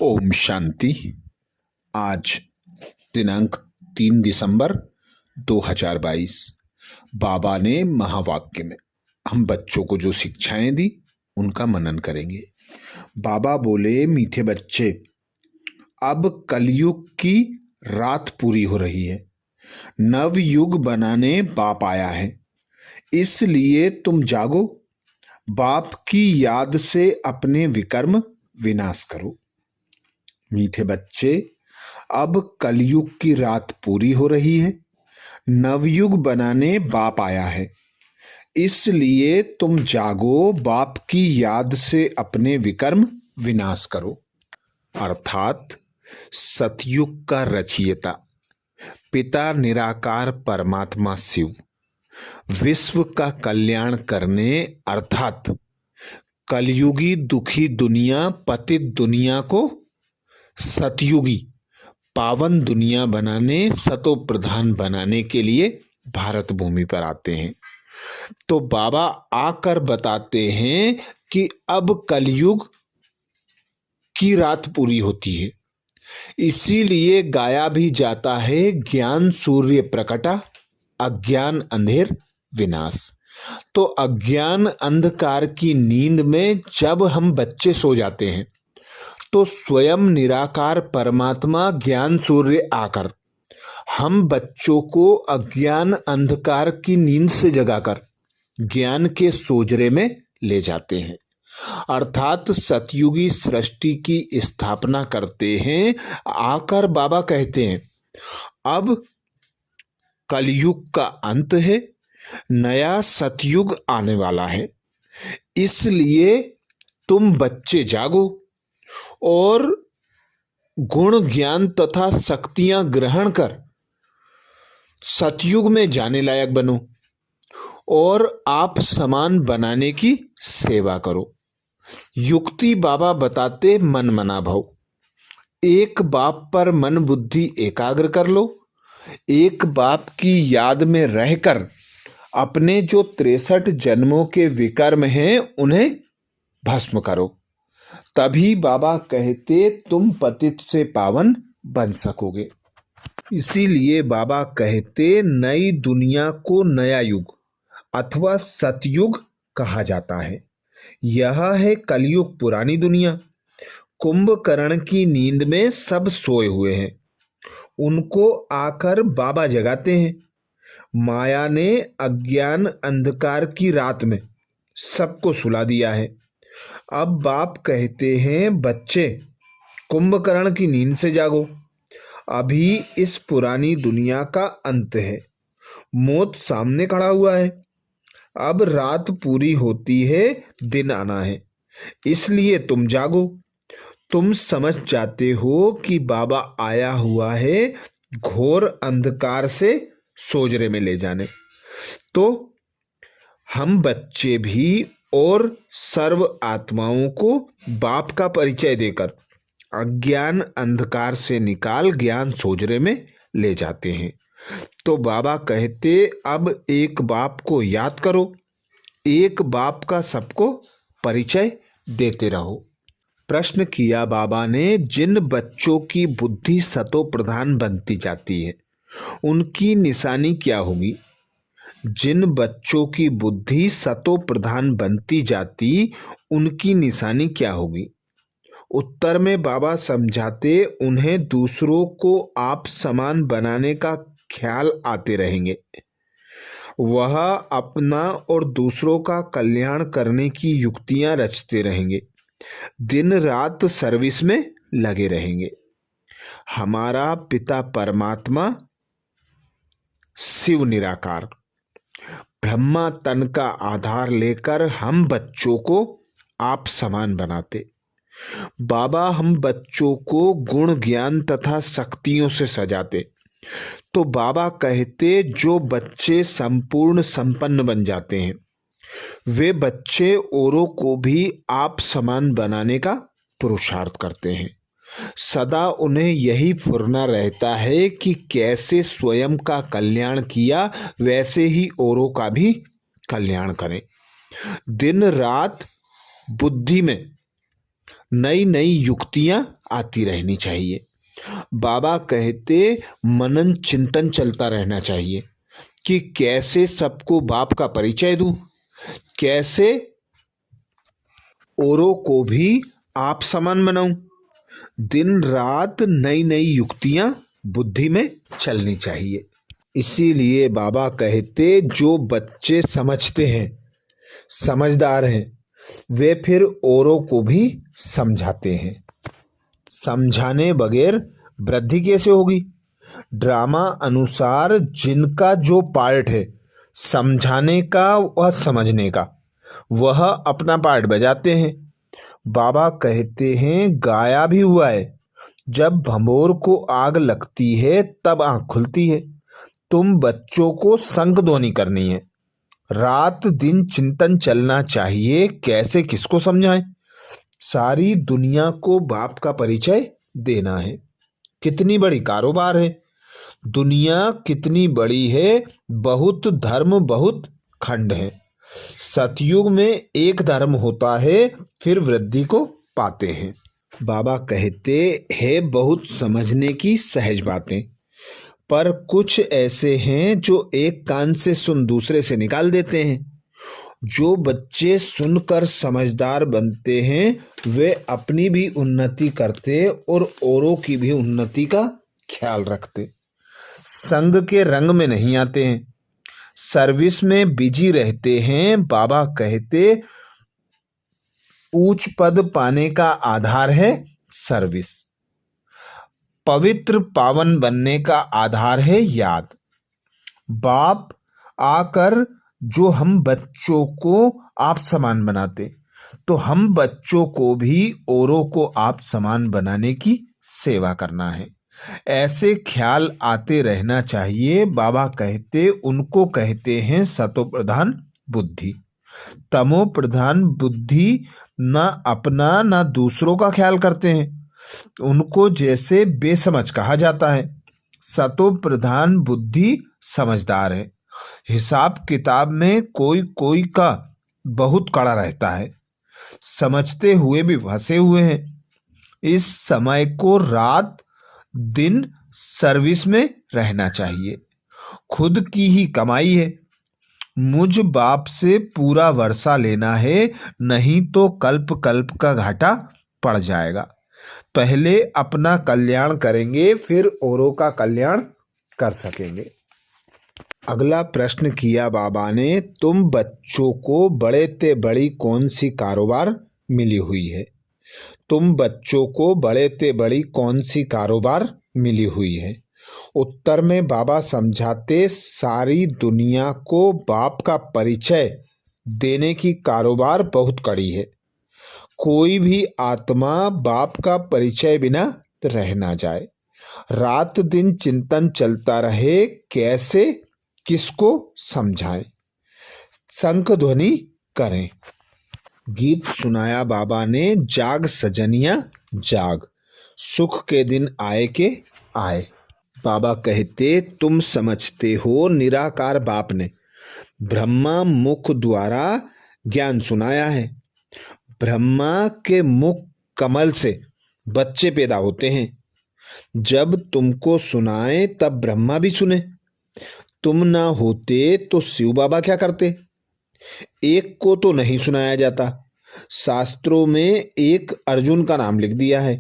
ओम शांति। आज दिनांक 3 दिसंबर 2022। बाबा ने महावाक्य में हम बच्चों को जो शिक्षाएं दी उनका मनन करेंगे। बाबा बोले, मीठे बच्चे, अब कलयुग की रात पूरी हो रही है, नव युग बनाने बाप आया है, इसलिए तुम जागो, बाप की याद से अपने विकर्म विनाश करो। मीठे बच्चे, अब कलयुग की रात पूरी हो रही है, नवयुग बनाने बाप आया है, इसलिए तुम जागो, बाप की याद से अपने विकर्म विनाश करो। अर्थात सतयुग का रचयिता पिता निराकार परमात्मा शिव विश्व का कल्याण करने अर्थात कलयुगी दुखी दुनिया पतित दुनिया को सतयुगी पावन दुनिया बनाने, सतो प्रधान बनाने के लिए भारत भूमि पर आते हैं। तो बाबा आकर बताते हैं कि अब कलयुग की रात पूरी होती है, इसीलिए गाया भी जाता है, ज्ञान सूर्य प्रकटा, अज्ञान अंधेर विनाश। तो अज्ञान अंधकार की नींद में जब हम बच्चे सो जाते हैं तो स्वयं निराकार परमात्मा ज्ञान सूर्य आकर हम बच्चों को अज्ञान अंधकार की नींद से जगाकर ज्ञान के सोजरे में ले जाते हैं। अर्थात सतयुगी सृष्टि की स्थापना करते हैं। आकर बाबा कहते हैं, अब कलयुग का अंत है, नया सतयुग आने वाला है, इसलिए तुम बच्चे जागो और गुण ज्ञान तथा शक्तियां ग्रहण कर सतयुग में जाने लायक बनो और आप समान बनाने की सेवा करो। युक्ति बाबा बताते, मन मना भव। एक बाप पर मन बुद्धि एकाग्र कर लो, एक बाप की याद में रहकर अपने जो 63 जन्मों के विकर्म हैं उन्हें भस्म करो, तभी बाबा कहते तुम पतित से पावन बन सकोगे। इसीलिए बाबा कहते नई दुनिया को नया युग अथवा सतयुग कहा जाता है। यह है कलयुग पुरानी दुनिया। कुंभकर्ण की नींद में सब सोए हुए हैं, उनको आकर बाबा जगाते हैं। माया ने अज्ञान अंधकार की रात में सबको सुला दिया है। अब बाप कहते हैं, बच्चे कुंभकर्ण की नींद से जागो, अभी इस पुरानी दुनिया का अंत है, मौत सामने खड़ा हुआ है, अब रात पूरी होती है, दिन आना है, इसलिए तुम जागो। तुम समझ जाते हो कि बाबा आया हुआ है घोर अंधकार से सोजरे में ले जाने। तो हम बच्चे भी और सर्व आत्माओं को बाप का परिचय देकर अज्ञान अंधकार से निकाल ज्ञान सोजरे में ले जाते हैं। तो बाबा कहते, अब एक बाप को याद करो, एक बाप का सबको परिचय देते रहो। प्रश्न किया बाबा ने, जिन बच्चों की बुद्धि सतो प्रधान बनती जाती है उनकी निशानी क्या होगी? जिन बच्चों की बुद्धि सतो प्रधान बनती जाती उनकी निशानी क्या होगी? उत्तर में बाबा समझाते, उन्हें दूसरों को आप समान बनाने का ख्याल आते रहेंगे, वह अपना और दूसरों का कल्याण करने की युक्तियां रचते रहेंगे, दिन रात सर्विस में लगे रहेंगे। हमारा पिता परमात्मा शिव निराकार ब्रह्मा तन का आधार लेकर हम बच्चों को आप समान बनाते। बाबा हम बच्चों को गुण ज्ञान तथा शक्तियों से सजाते। तो बाबा कहते, जो बच्चे संपूर्ण संपन्न बन जाते हैं वे बच्चे औरों को भी आप समान बनाने का पुरुषार्थ करते हैं। सदा उन्हें यही फुरना रहता है कि कैसे स्वयं का कल्याण किया वैसे ही औरों का भी कल्याण करें। दिन रात बुद्धि में नई नई युक्तियां आती रहनी चाहिए। बाबा कहते मनन चिंतन चलता रहना चाहिए कि कैसे सबको बाप का परिचय दूं, कैसे औरों को भी आप समान बनाऊं। दिन रात नई नई युक्तियां बुद्धि में चलनी चाहिए। इसीलिए बाबा कहते जो बच्चे समझते हैं, समझदार हैं, वे फिर औरों को भी समझाते हैं। समझाने बगैर वृद्धि कैसे होगी? ड्रामा अनुसार जिनका जो पार्ट है समझाने का व समझने का, वह अपना पार्ट बजाते हैं। बाबा कहते हैं गाया भी हुआ है, जब भंभोर को आग लगती है तब आंख खुलती है। तुम बच्चों को संग ध्वनि करनी है, रात दिन चिंतन चलना चाहिए, कैसे किसको समझाएं। सारी दुनिया को बाप का परिचय देना है। कितनी बड़ी कारोबार है, दुनिया कितनी बड़ी है, बहुत धर्म बहुत खंड है। सतयुग में एक धर्म होता है, फिर वृद्धि को पाते हैं। बाबा कहते हैं बहुत समझने की सहज बातें, पर कुछ ऐसे हैं जो एक कान से सुन दूसरे से निकाल देते हैं। जो बच्चे सुनकर समझदार बनते हैं वे अपनी भी उन्नति करते और औरों की भी उन्नति का ख्याल रखते। संग के रंग में नहीं आते हैं, सर्विस में बिजी रहते हैं। बाबा कहते ऊंच पद पाने का आधार है सर्विस, पवित्र पावन बनने का आधार है याद। बाप आकर जो हम बच्चों को आप समान बनाते, तो हम बच्चों को भी औरों को आप समान बनाने की सेवा करना है। ऐसे ख्याल आते रहना चाहिए। बाबा कहते उनको कहते हैं सतो प्रधान बुद्धि। तमो प्रधान बुद्धि ना अपना ना दूसरों का ख्याल करते हैं, उनको जैसे बेसमझ कहा जाता है। सतो प्रधान बुद्धि समझदार है। हिसाब किताब में कोई कोई का बहुत कड़ा रहता है, समझते हुए भी फंसे हुए हैं। इस समय को रात दिन सर्विस में रहना चाहिए। खुद की ही कमाई है, मुझ बाप से पूरा वर्षा लेना है, नहीं तो कल्प कल्प का घाटा पड़ जाएगा। पहले अपना कल्याण करेंगे, फिर औरों का कल्याण कर सकेंगे। अगला प्रश्न किया बाबा ने, तुम बच्चों को बड़े ते बड़ी कौन सी कारोबार मिली हुई है? तुम बच्चों को बड़े ते बड़ी कौन सी कारोबार मिली हुई है? उत्तर में बाबा समझाते सारी दुनिया को बाप का परिचय देने की कारोबार बहुत कड़ी है। कोई भी आत्मा बाप का परिचय बिना रह ना जाए। रात दिन चिंतन चलता रहे, कैसे किसको समझाएं, शंख ध्वनि करें। गीत सुनाया बाबा ने, जाग सजनिया जाग, सुख के दिन आए के आए। बाबा कहते तुम समझते हो निराकार बाप ने ब्रह्मा मुख द्वारा ज्ञान सुनाया है। ब्रह्मा के मुख कमल से बच्चे पैदा होते हैं। जब तुमको सुनाए तब ब्रह्मा भी सुने। तुम ना होते तो शिव बाबा क्या करते? एक को तो नहीं सुनाया जाता। शास्त्रों में एक अर्जुन का नाम लिख दिया है,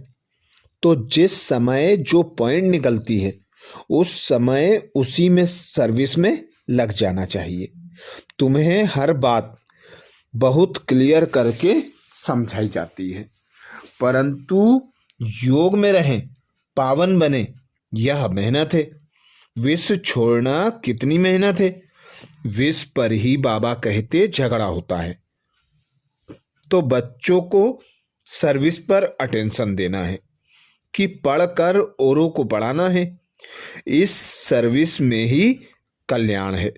तो जिस समय जो पॉइंट निकलती है उस समय उसी में सर्विस में लग जाना चाहिए। तुम्हें हर बात बहुत क्लियर करके समझाई जाती है, परंतु योग में रहें, पावन बने, यह मेहनत है। विष छोड़ना कितनी मेहनत है। विष पर ही बाबा कहते झगड़ा होता है। तो बच्चों को सर्विस पर अटेंशन देना है कि पढ़कर औरों को पढ़ाना है। इस सर्विस में ही कल्याण है।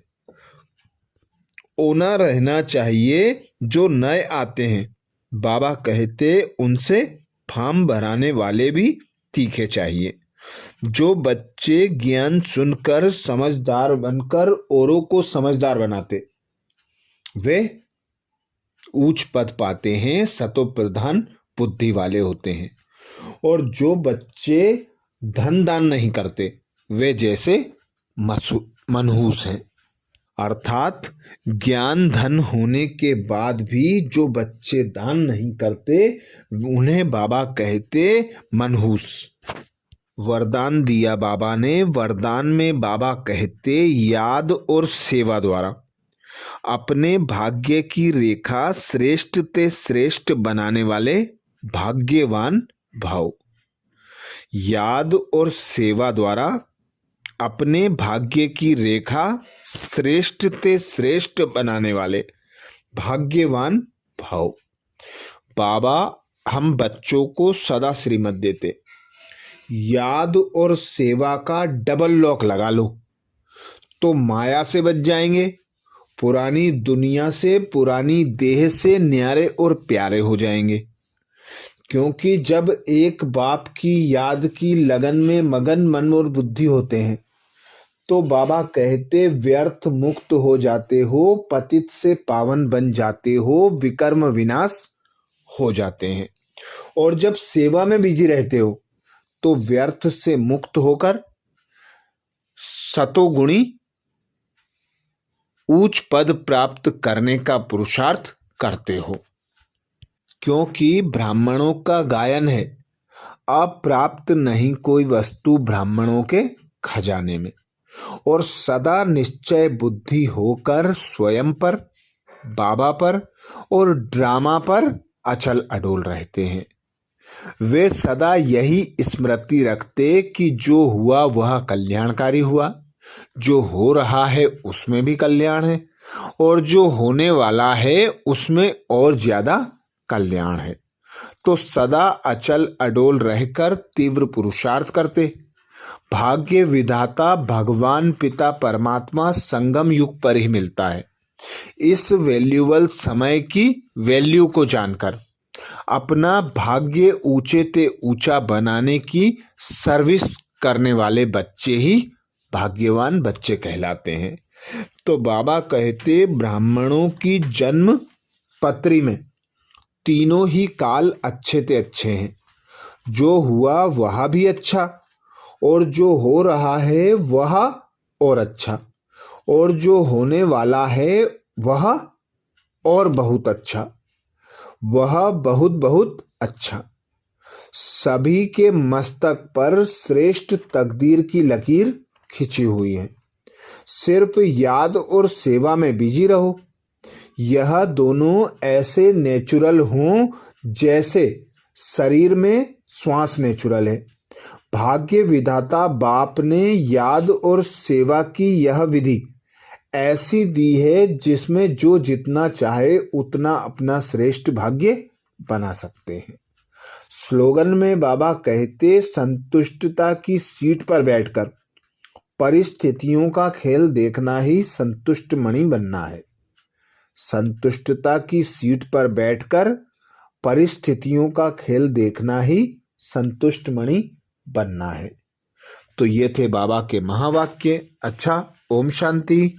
ओना रहना चाहिए। जो नए आते हैं बाबा कहते उनसे फार्म भराने वाले भी तीखे चाहिए। जो बच्चे ज्ञान सुनकर समझदार बनकर औरों को समझदार बनाते, वे उच्च पद पाते हैं। सतो प्रधान बुद्धि वाले होते हैं। और जो बच्चे धन दान नहीं करते वे जैसे मनहूस हैं। अर्थात ज्ञान धन होने के बाद भी जो बच्चे दान नहीं करते उन्हें बाबा कहते मनहूस। वरदान दिया बाबा ने। वरदान में बाबा कहते याद और सेवा द्वारा अपने भाग्य की रेखा श्रेष्ठ ते श्रेष्ठ बनाने वाले भाग्यवान भव। याद और सेवा द्वारा अपने भाग्य की रेखा श्रेष्ठ ते श्रेष्ठ बनाने वाले भाग्यवान भव। बाबा हम बच्चों को सदा श्रीमत देते, याद और सेवा का डबल लॉक लगा लो तो माया से बच जाएंगे, पुरानी दुनिया से, पुरानी देह से न्यारे और प्यारे हो जाएंगे। क्योंकि जब एक बाप की याद की लगन में मगन मन और बुद्धि होते हैं तो बाबा कहते व्यर्थ मुक्त हो जाते हो, पतित से पावन बन जाते हो, विकर्म विनाश हो जाते हैं। और जब सेवा में बिजी रहते हो तो व्यर्थ से मुक्त होकर सतोगुणी उच्च पद प्राप्त करने का पुरुषार्थ करते हो। क्योंकि ब्राह्मणों का गायन है, अप्राप्त नहीं कोई वस्तु ब्राह्मणों के खजाने में। और सदा निश्चय बुद्धि होकर स्वयं पर, बाबा पर और ड्रामा पर अचल अडोल रहते हैं। वे सदा यही स्मृति रखते कि जो हुआ वह कल्याणकारी हुआ, जो हो रहा है उसमें भी कल्याण है, और जो होने वाला है उसमें और ज्यादा कल्याण है। तो सदा अचल अडोल रहकर तीव्र पुरुषार्थ करते। भाग्य विधाता भगवान पिता परमात्मा संगम युग पर ही मिलता है। इस वैल्यूबल समय की वैल्यू को जानकर अपना भाग्य ऊंचे ते ऊंचा बनाने की सर्विस करने वाले बच्चे ही भाग्यवान बच्चे कहलाते हैं। तो बाबा कहते ब्राह्मणों की जन्म पत्री में तीनों ही काल अच्छे ते अच्छे हैं। जो हुआ वह भी अच्छा, और जो हो रहा है वह और अच्छा, और जो होने वाला है वह और बहुत अच्छा, वह बहुत बहुत अच्छा। सभी के मस्तक पर श्रेष्ठ तकदीर की लकीर खिंची हुई है। सिर्फ याद और सेवा में बिजी रहो। यह दोनों ऐसे नेचुरल हों जैसे शरीर में श्वास नेचुरल है। भाग्य विधाता बाप ने याद और सेवा की यह विधि ऐसी दी है जिसमें जो जितना चाहे उतना अपना श्रेष्ठ भाग्य बना सकते हैं। स्लोगन में बाबा कहते संतुष्टता की सीट पर बैठकर परिस्थितियों का खेल देखना ही संतुष्ट मणि बनना है। संतुष्टता की सीट पर बैठकर परिस्थितियों का खेल देखना ही संतुष्ट मणि बनना है। तो ये थे बाबा के महावाक्य। अच्छा, ओम शांति।